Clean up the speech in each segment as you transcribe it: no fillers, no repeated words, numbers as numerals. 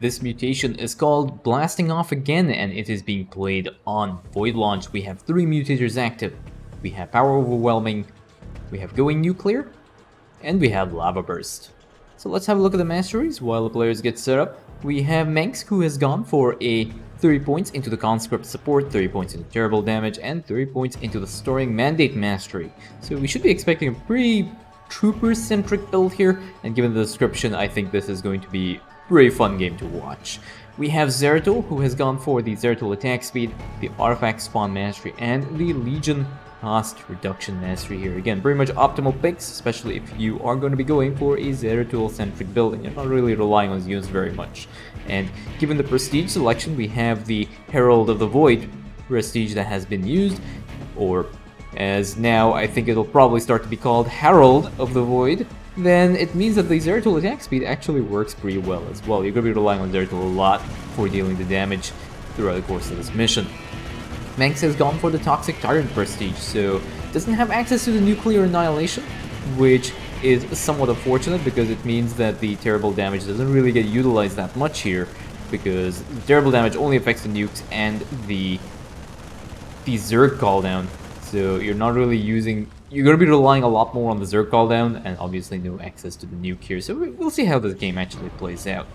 This mutation is called Blasting Off Again, and it is being played on Void Launch. We have 3 mutators active. We have Power Overwhelming, we have Going Nuclear, and we have Lava Burst. So let's have a look at the masteries while the players get set up. We have Mengsk, who has gone for a 30 points into the Conscript support, 30 points into terrible damage, and 30 points into the Storing Mandate mastery. So we should be expecting a pretty trooper-centric build here, and given the description, I think this is going to be a pretty fun game to watch. We have Zeratul, who has gone for the Zeratul attack speed, the Artifact spawn mastery, and the Legion cost reduction mastery here. Again, pretty much optimal picks, especially if you are going to be going for a Zeratul-centric build and you're not really relying on his units very much. And given the prestige selection, we have the Herald of the Void prestige that has been used, or as now I think it'll probably start to be called Herald of the Void. Then it means that the Zeratul attack speed actually works pretty well as well. You're going to be relying on Zeratul a lot for dealing the damage throughout the course of this mission. Mengsk has gone for the Toxic Tyrant prestige, so doesn't have access to the Nuclear Annihilation, which is somewhat unfortunate because it means that the terrible damage doesn't really get utilized that much here, because the terrible damage only affects the nukes and the Zerg cooldown. So you're not really using, you're going to be relying a lot more on the Zerg cooldown, and obviously no access to the nuke here, so we'll see how this game actually plays out.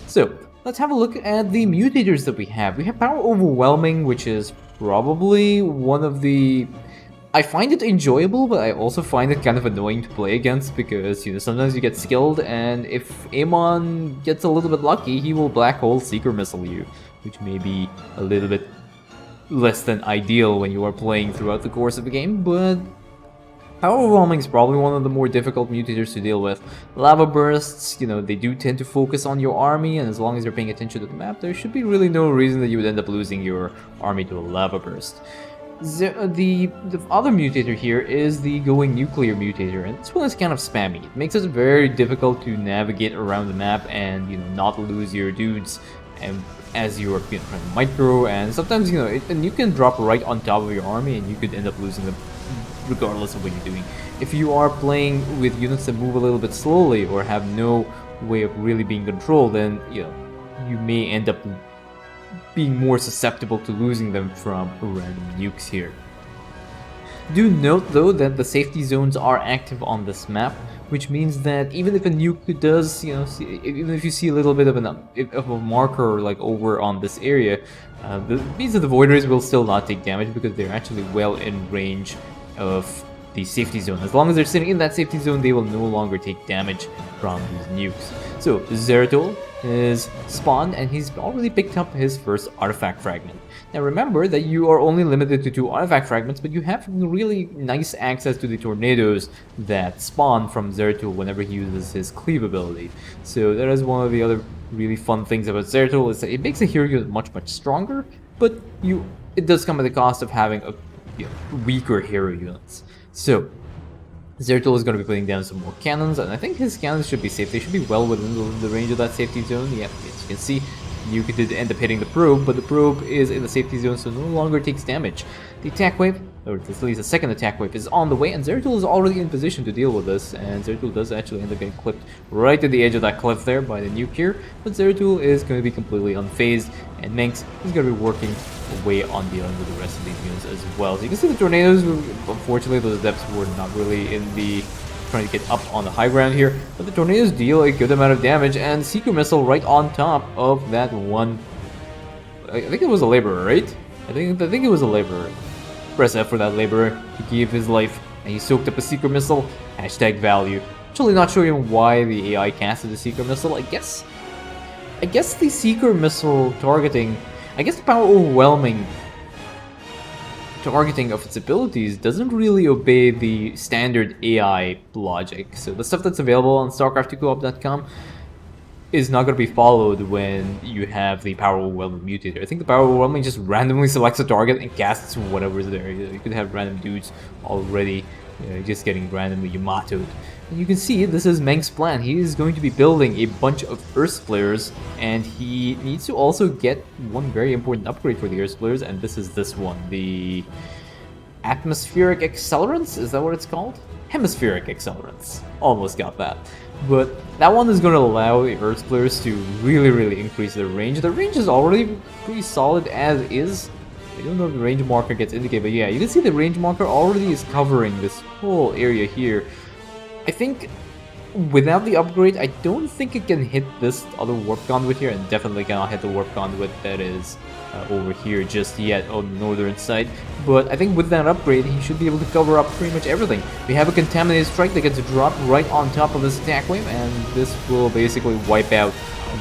So let's have a look at the mutators that we have. We have Power Overwhelming, which is probably one of the... I find it enjoyable, but I also find it kind of annoying to play against because, you know, sometimes you get skilled, and if Amon gets a little bit lucky, he will Black Hole Seeker Missile you, which may be a little bit less than ideal when you are playing throughout the course of the game, but Power Overwhelming is probably one of the more difficult mutators to deal with. Lava Bursts, you know, they do tend to focus on your army, and as long as you're paying attention to the map, there should be really no reason that you would end up losing your army to a Lava Burst. The other mutator here is the Going Nuclear mutator, and this one is kind of spammy. It makes it very difficult to navigate around the map and, you know, not lose your dudes and as you are, you know, trying to micro, and sometimes, you know, and you can drop right on top of your army and you could end up losing them regardless of what you're doing. If you are playing with units that move a little bit slowly or have no way of really being controlled, then, you know, you may end up being more susceptible to losing them from random nukes here. Do note though that the safety zones are active on this map, which means that even if a nuke does, you know, even if you see a little bit of a marker like over on this area, these are the Void Rays will still not take damage because they're actually well in range of the safety zone. As long as they're sitting in that safety zone, they will no longer take damage from these nukes. So Zeratul is spawned and he's already picked up his first artifact fragment. Now remember that you are only limited to 2 artifact fragments, but you have really nice access to the tornadoes that spawn from Zeratul whenever he uses his cleave ability. So that is one of the other really fun things about Zeratul, is that it makes a hero unit much stronger, but it does come at the cost of having a, you know, weaker hero units. So Zeratul is going to be putting down some more cannons, and I think his cannons should be safe. They should be well within the range of that safety zone. Yeah, as you can see, Nuke did end up hitting the probe, but the probe is in the safety zone, so no longer takes damage. The attack wave, or at least the second attack wave, is on the way, and Zeratul is already in position to deal with this, and Zeratul does actually end up getting clipped right at the edge of that cliff there by the nuke here, but Zeratul is going to be completely unfazed, and Mengsk is going to be working away on dealing with the rest of these units as well. So you can see the tornadoes, unfortunately those adepts were not really in the trying to get up on the high ground here, but the tornadoes deal a good amount of damage, and Seeker Missile right on top of that one. I think it was a laborer, right? I think it was a laborer. Press F for that laborer. He gave his life, and he soaked up a Seeker Missile. Hashtag value. Actually not sure even why the AI casted the Seeker Missile. I guess the Seeker Missile targeting, I guess the Power Overwhelming targeting of its abilities doesn't really obey the standard AI logic. So the stuff that's available on Starcraft2Coop.com is not going to be followed when you have the Power Overwhelming mutator. I think the Power Overwhelming just randomly selects a target and casts whatever's there. You could have random dudes already just getting randomly Yamato'd. And you can see this is Mengsk's plan. He is going to be building a bunch of Earth players, and he needs to also get one very important upgrade for the Earth players, and this is this one, the Atmospheric Accelerants? Is that what it's called? Hemispheric Accelerants. Almost got that. But that one is going to allow the Earth players to really increase their range. The range is already pretty solid as is. I don't know if the range marker gets indicated, but yeah, you can see the range marker already is covering this whole area here. I think without the upgrade, I don't think it can hit this other warp conduit here, and definitely cannot hit the warp conduit that is over here just yet on the northern side. But I think with that upgrade, he should be able to cover up pretty much everything. We have a Contaminated Strike that gets dropped right on top of this attack wave, and this will basically wipe out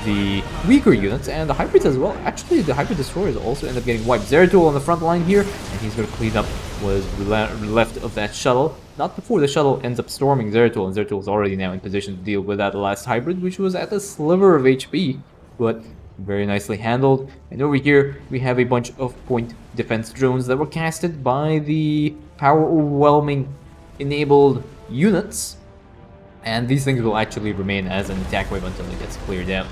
the weaker units and the hybrids as well. Actually, the hybrid destroyers also end up getting wiped. Zeratul on the front line here, and he's going to clean up what is left of that shuttle. Not before the shuttle ends up storming Zeratul, and Zeratul is already now in position to deal with that last hybrid, which was at a sliver of HP, but very nicely handled. And over here, we have a bunch of point defense drones that were casted by the power overwhelming enabled units. And these things will actually remain as an attack wave until it gets cleared out.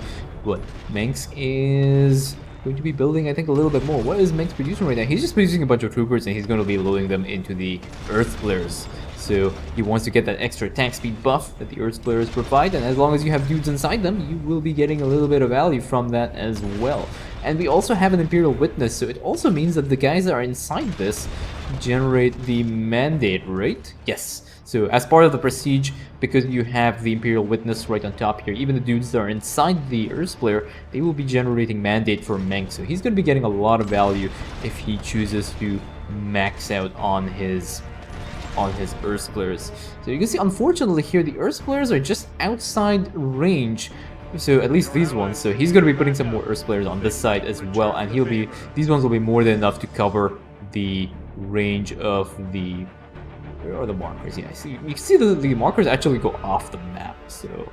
But Mengsk is going to be building, I think, a little bit more. What is Mengsk producing right now? He's just producing a bunch of troopers, and he's going to be loading them into the Earth Flares. So he wants to get that extra attack speed buff that the Earth Flares provide, and as long as you have dudes inside them, you will be getting a little bit of value from that as well. And we also have an Imperial Witness, so it also means that the guys that are inside this generate the mandate, right? Yes. So as part of the prestige, because you have the Imperial Witness right on top here, even the dudes that are inside the Earth Flare, they will be generating mandate for Mengsk. So he's going to be getting a lot of value if he chooses to max out on his Earth Flares. So you can see, unfortunately here, the Earth Flares are just outside range. So at least these ones. So he's going to be putting some more Earth Flares on this side as well, and these ones will be more than enough to cover the range of the... Where are the markers? Yeah, you can see the markers actually go off the map, so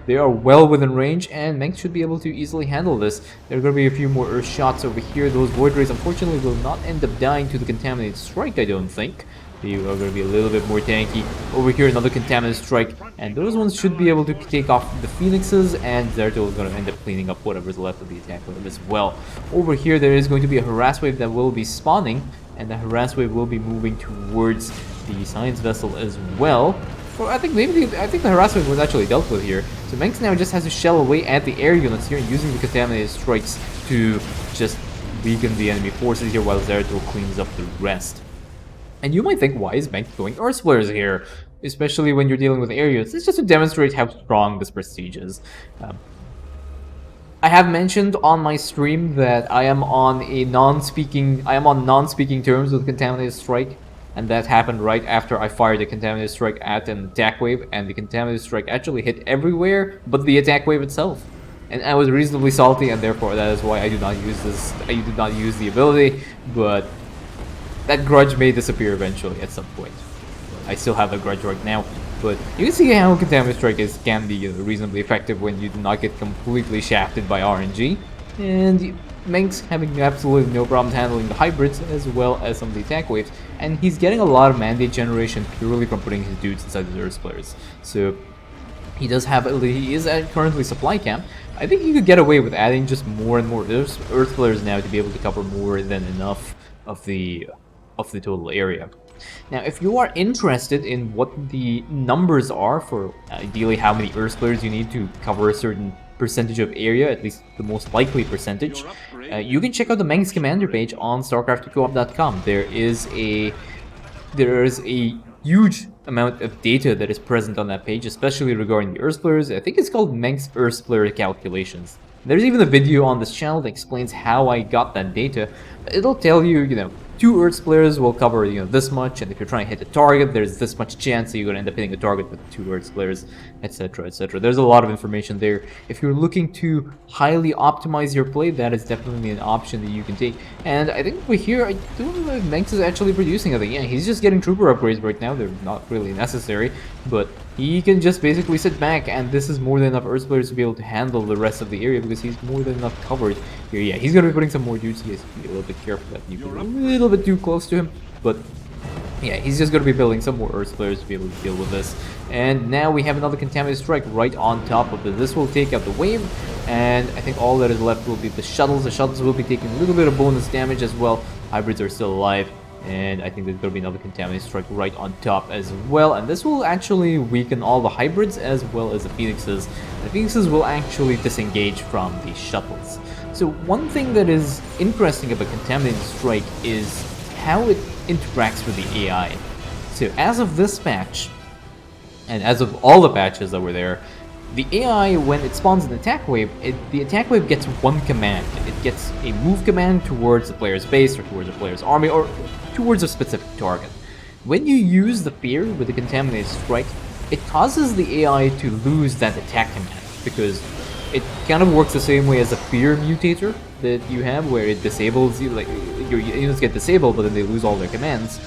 they are well within range, and Mengsk should be able to easily handle this. There are going to be a few more Earth shots over here. Those Void Rays, unfortunately, will not end up dying to the Contaminated Strike, I don't think. They are going to be a little bit more tanky. Over here, another Contaminated Strike, and those ones should be able to take off the Phoenixes, and Zeratul is going to end up cleaning up whatever's left of the attack wave as well. Over here, there is going to be a Harass Wave that will be spawning, and the Harass Wave will be moving towards the Science Vessel as well. Well, I think the Harass Wave was actually dealt with here. So Mengsk now just has to shell away at the air units here, using the Contaminated Strikes to just weaken the enemy forces here, while Zeratul cleans up the rest. And you might think, why is Mengsk going Earth Flares here? Especially when you're dealing with air units. It's just to demonstrate how strong this prestige is. I have mentioned on my stream that I am on non-speaking terms with Contaminated Strike, and that happened right after I fired the Contaminated Strike at an attack wave, and the Contaminated Strike actually hit everywhere but the attack wave itself. And I was reasonably salty, and therefore that is why I do not use this. I did not use the ability, but that grudge may disappear eventually at some point. I still have a grudge right now, but you can see how Contaminated Strike can be reasonably effective when you do not get completely shafted by RNG. And Mengsk having absolutely no problems handling the hybrids as well as some of the attack waves, and he's getting a lot of mandate generation purely from putting his dudes inside the Earth Flares. So he is at currently supply camp. I think he could get away with adding just more and more Earth Flares now to be able to cover more than enough of the total area. Now, if you are interested in what the numbers are for ideally how many Earth Flares you need to cover a certain percentage of area, at least the most likely percentage, you can check out the Mengsk Commander page on Starcraft.coop.com. There is a huge amount of data that is present on that page, especially regarding the Earth Flares. I think it's called Mengsk Earth Flare Calculations. There's even a video on this channel that explains how I got that data. It'll tell you, 2 Earth Flares will cover, this much, and if you're trying to hit a target, there's this much chance that you're going to end up hitting a target with 2 Earth Flares, etc., etc. There's a lot of information there. If you're looking to highly optimize your play, that is definitely an option that you can take. And I think over here, I don't know if Mengsk is actually producing anything. Yeah, he's just getting trooper upgrades right now. They're not really necessary, but he can just basically sit back, and this is more than enough Earth Flares to be able to handle the rest of the area, because he's more than enough covered here. Yeah, he's going to be putting some more dudes. He has to be a little bit careful that you get a little bit too close to him, but yeah, he's just going to be building some more Earth Flares to be able to deal with this. And now we have another Contaminated Strike right on top of it. This will take out the wave, and I think all that is left will be the shuttles. The shuttles will be taking a little bit of bonus damage as well. Hybrids are still alive, And I think there's going to be another Contaminate Strike right on top as well. And this will actually weaken all the hybrids as well as the Phoenixes. The Phoenixes will actually disengage from the shuttles. So one thing that is interesting about Contaminate Strike is how it interacts with the AI. So as of this patch, and as of all the patches that were there, the AI, when it spawns an attack wave, the attack wave gets one command. It gets a move command towards the player's base, or towards the player's army, or towards a specific target. When you use the fear with the Contaminated Strike, it causes the AI to lose that attack command, because it kind of works the same way as a fear mutator that you have, where it disables you, like your units get disabled, but then they lose all their commands.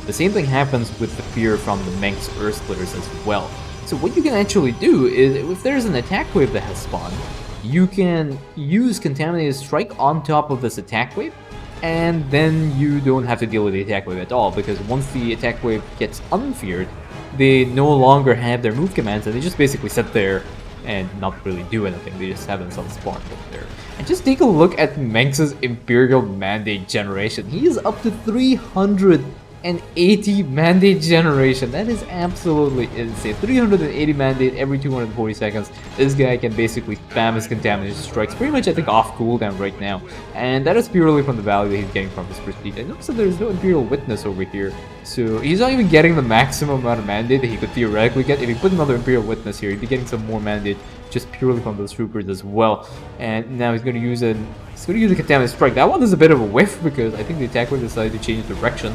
The same thing happens with the fear from the Mengsk Zeratul as well. So what you can actually do is, if there's an attack wave that has spawned, you can use Contaminated Strike on top of this attack wave, and then you don't have to deal with the attack wave at all, because once the attack wave gets unfeared, they no longer have their move commands, and they just basically sit there and not really do anything. They just have themselves spawned over there. And just take a look at Mengsk's Imperial Mandate generation. He is up to 380 mandate generation. That is absolutely insane. 380 mandate every 240 seconds. This guy can basically spam his Contaminated Strikes pretty much, I think, off cooldown right now. And that is purely from the value that he's getting from his prestige. And also there's no Imperial Witness over here. So he's not even getting the maximum amount of mandate that he could theoretically get. If he put another Imperial Witness here, he'd be getting some more mandate just purely from those troopers as well. And now he's going to use a Contaminated Strike. That one is a bit of a whiff, because I think the attack wave decided to change direction.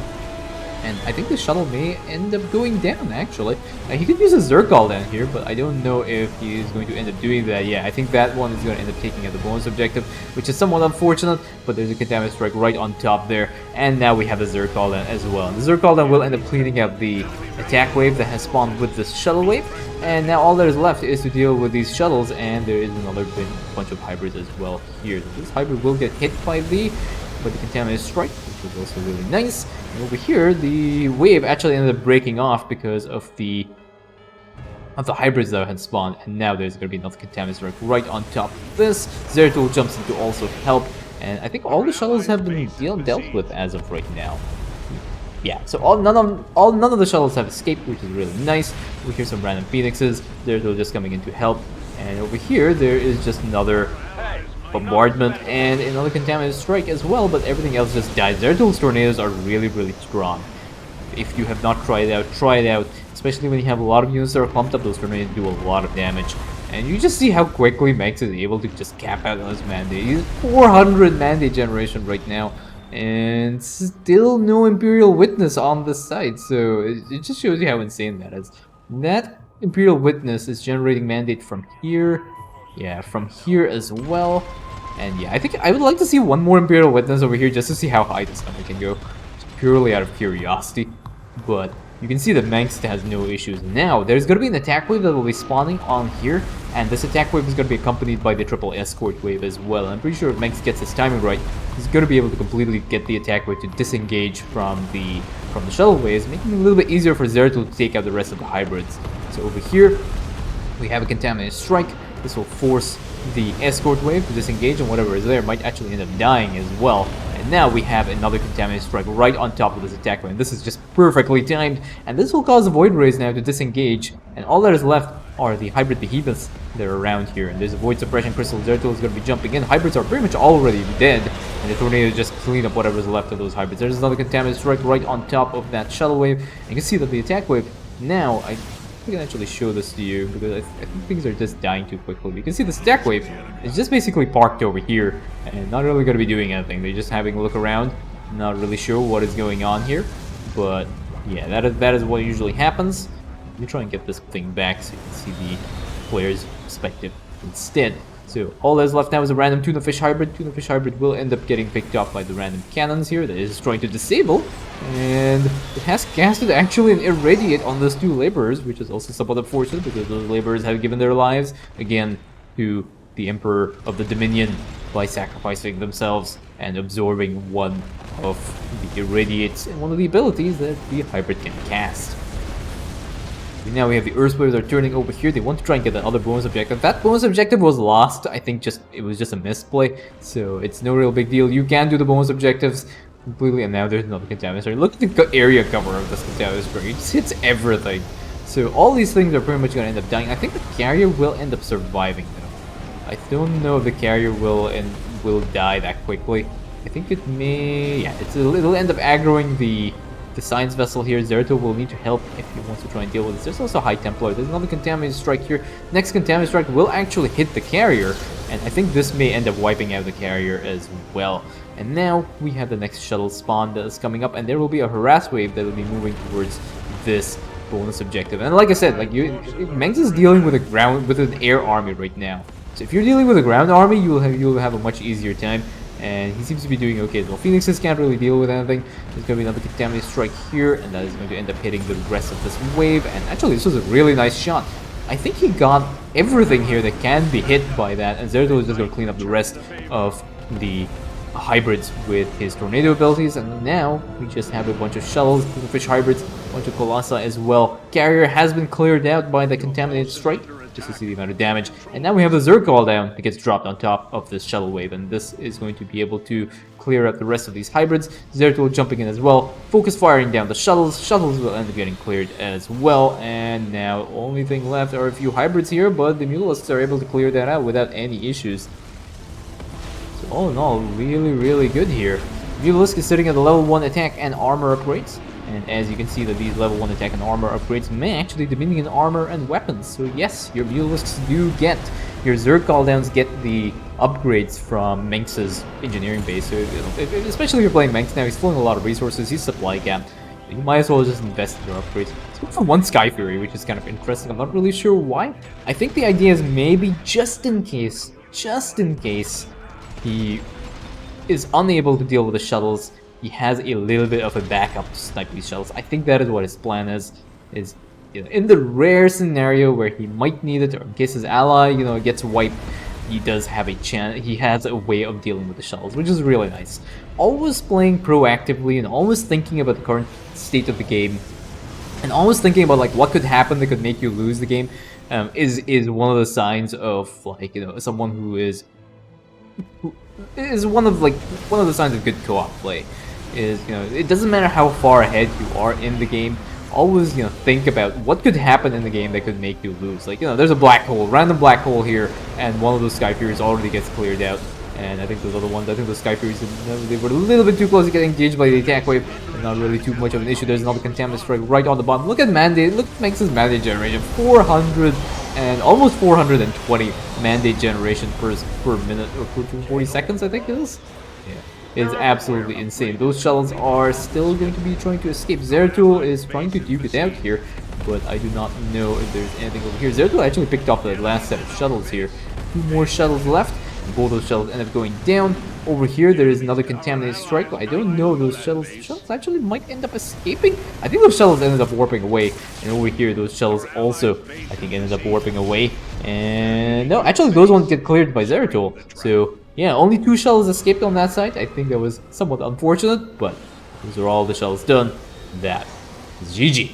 And I think the shuttle may end up going down, actually. He could use a Zergal down here, but I don't know if he's going to end up doing that. Yeah, I think that one is going to end up taking out the bonus objective, which is somewhat unfortunate, but there's a Contaminated Strike right on top there. And now we have the Zergal down as well. And the Zergal down will end up cleaning out the attack wave that has spawned with this shuttle wave. And now all that is left is to deal with these shuttles, and there is another bunch of hybrids as well here. So this hybrid will get hit by the Contaminated Strike, which is also really nice. And over here, the wave actually ended up breaking off because of the hybrids that had spawned, and now there's going to be another Contaminated Strike right on top of this. Zeratul jumps in to also help, and I think all the shuttles have been dealt with as of right now. Yeah, so none of the shuttles have escaped, which is really nice. We hear some random Phoenixes. Zeratul just coming in to help, and over here there is just another bombardment and another Contaminated Strike as well, but everything else just dies. Zeratul's tornadoes are really, really strong. If you have not tried it out, try it out. Especially when you have a lot of units that are clumped up, those tornadoes do a lot of damage. And you just see how quickly Mengsk is able to just cap out on his mandate. He's 400 mandate generation right now, and still no Imperial Witness on this side. So it just shows you how insane that is. That Imperial Witness is generating mandate from here. Yeah, from here as well. And yeah, I think I would like to see one more Imperial Witness over here just to see how high this number can go. Just purely out of curiosity. But you can see that Mengsk has no issues. Now, there's going to be an attack wave that will be spawning on here. And this attack wave is going to be accompanied by the triple escort wave as well. I'm pretty sure if Mengsk gets his timing right, he's going to be able to completely get the attack wave to disengage from the shuttle waves, making it a little bit easier for Zeratul to take out the rest of the hybrids. So over here, we have a Contaminated Strike. This will force the escort wave to disengage, and whatever is there might actually end up dying as well. And now we have another Contaminated Strike right on top of this attack wave. This is just perfectly timed, and this will cause the Void Rays now to disengage, and all that is left are the hybrid behemoths that are around here. And there's a Void Suppression Crystal. Zeratul is going to be jumping in. Hybrids are pretty much already dead, and the tornado just clean up whatever's left of those hybrids. There's another Contaminated Strike right on top of that shuttle wave. And you can see that the attack wave now, I can actually show this to you, because I think things are just dying too quickly. You can see the attack wave is just basically parked over here and not really going to be doing anything. They're just having a look around, not really sure what is going on here. But yeah, that is what usually happens. Let me try and get this thing back so you can see the player's perspective instead. So all that's left now is a random Tuna Fish Hybrid. Tuna Fish Hybrid will end up getting picked up by the random cannons here that is trying to disable. And it has casted actually an Irradiate on those two laborers, which is also somewhat unfortunate because those laborers have given their lives, again, to the Emperor of the Dominion by sacrificing themselves and absorbing one of the Irradiates and one of the abilities that the Hybrid can cast. Now we have the Earth Waves are turning over here. They want to try and get that other bonus objective. That bonus objective was lost. I think it was just a misplay. So it's no real big deal. You can do the bonus objectives, completely, and now there's another contaminator. Look at the area cover of this contaminator. It just hits everything. So all these things are pretty much going to end up dying. I think the carrier will end up surviving though. I don't know if the carrier will die that quickly. I think it may. Yeah, it'll end up aggroing the science vessel here. Zeratul will need to help if he wants to try and deal with this. There's also High Templar. There's another contaminated strike here. Next contaminated strike will actually hit the carrier, and I think this may end up wiping out the carrier as well. And now we have the next shuttle spawn that is coming up, and there will be a harass wave that will be moving towards this bonus objective. And like I said, like Mengsk is dealing with an air army right now. So if you're dealing with a ground army, you'll have a much easier time. And he seems to be doing okay as well. Phoenixes can't really deal with anything. There's going to be another contaminated strike here, and that is going to end up hitting the rest of this wave. And actually, this was a really nice shot. I think he got everything here that can be hit by that, and Zeratul is just going to clean up the rest of the hybrids with his tornado abilities. And now we just have a bunch of shuttles, fish hybrids, a bunch of Colossi as well. Carrier has been cleared out by the contaminated strike, just to see the amount of damage. And now we have the Zerg call down that gets dropped on top of this shuttle wave, and this is going to be able to clear out the rest of these hybrids. Zeratul jumping in as well, focus firing down the shuttles. Shuttles will end up getting cleared as well, and now only thing left are a few hybrids here, but the Mutalisks are able to clear that out without any issues. So all in all, really good here. Mutalisk is sitting at the level 1 attack and armor upgrades. And as you can see that these level 1 attack and armor upgrades may actually diminish in armor and weapons. So yes, your Mutalisks do get, your Zerg calldowns get the upgrades from Mengsk's engineering base. So, especially if you're playing Mengsk now, he's pulling a lot of resources, he's supply capped. You might as well just invest in your upgrades. Let's go for one Sky Fury, which is kind of interesting. I'm not really sure why. I think the idea is maybe just in case he is unable to deal with the shuttles, he has a little bit of a backup to snipe these shuttles. I think that is what his plan is in the rare scenario where he might need it, or in case his ally, gets wiped, he does have a chance, he has a way of dealing with the shuttles, which is really nice. Always playing proactively and always thinking about the current state of the game, and always thinking about like what could happen that could make you lose the game, is one of the signs of someone who is one of the signs of good co-op play. Is it doesn't matter how far ahead you are in the game, always think about what could happen in the game that could make you lose. Like there's a black hole, random black hole here, and one of those Sky Furies already gets cleared out. And I think those other ones, I think the Sky Furies, they were a little bit too close to getting engaged by the attack wave, but not really too much of an issue. There's another contaminant strike right on the bottom. Look at mandate, look at Mengsk's mandate generation, 400 and almost 420 mandate generation per minute, or per 40 seconds, I think it is. Yeah. It's absolutely insane. Those shuttles are still going to be trying to escape. Zeratul is trying to duke it out here, but I do not know if there's anything over here. Zeratul actually picked up the last set of shuttles here. 2 more shuttles left, and both those shuttles end up going down. Over here, there is another contaminated strike. I don't know if those shuttles actually might end up escaping. I think those shuttles ended up warping away, and over here, those shuttles also, I think, ended up warping away. And no, actually, those ones get cleared by Zeratul. So yeah, only 2 shuttles escaped on that side. I think that was somewhat unfortunate, but those are all the shuttles done. That is GG.